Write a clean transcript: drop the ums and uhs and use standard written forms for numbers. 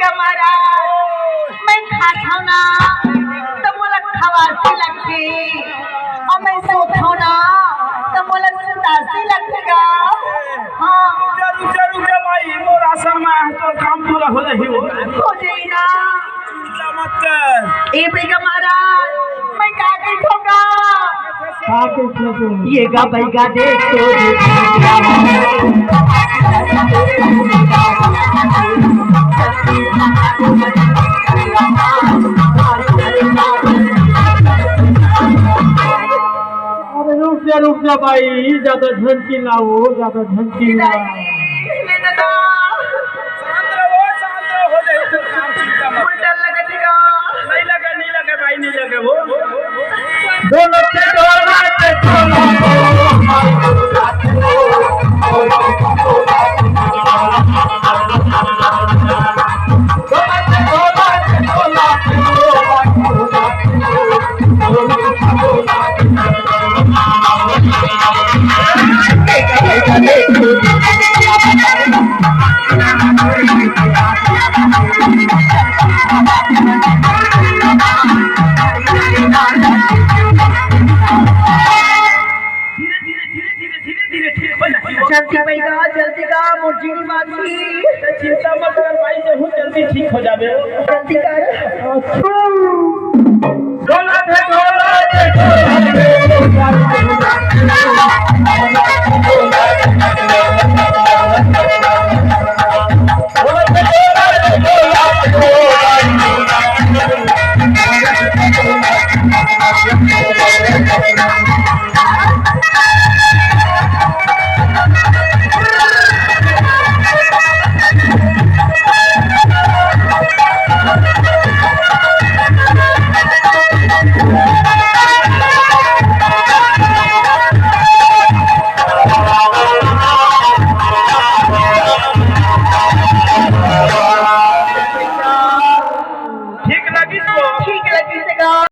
का महाराज मैं खाता ना तो मोला खवासी लगती और मैं सोता ना तो मोला सुतासी लगेगा। हाँ रुक जा भाई मोर आसन में तो काम पूरा हो जाई ना। चिंता मत कर। ए भाई का महाराज मैं का के ठोका ये गा बैगा देख तो रुक जा भाई ज्यादा झंझी लाओ ज्यादा झंझी लाओ। शांत रहो हो जाए तो काम चिंता मत डर लगेगा नहीं लगे भाई नहीं लगे वो दोनों से जल्दी का मुर्जीनी बाकी चिंता मत कर भाई जल्दी ठीक हो जावे जल्दी कर।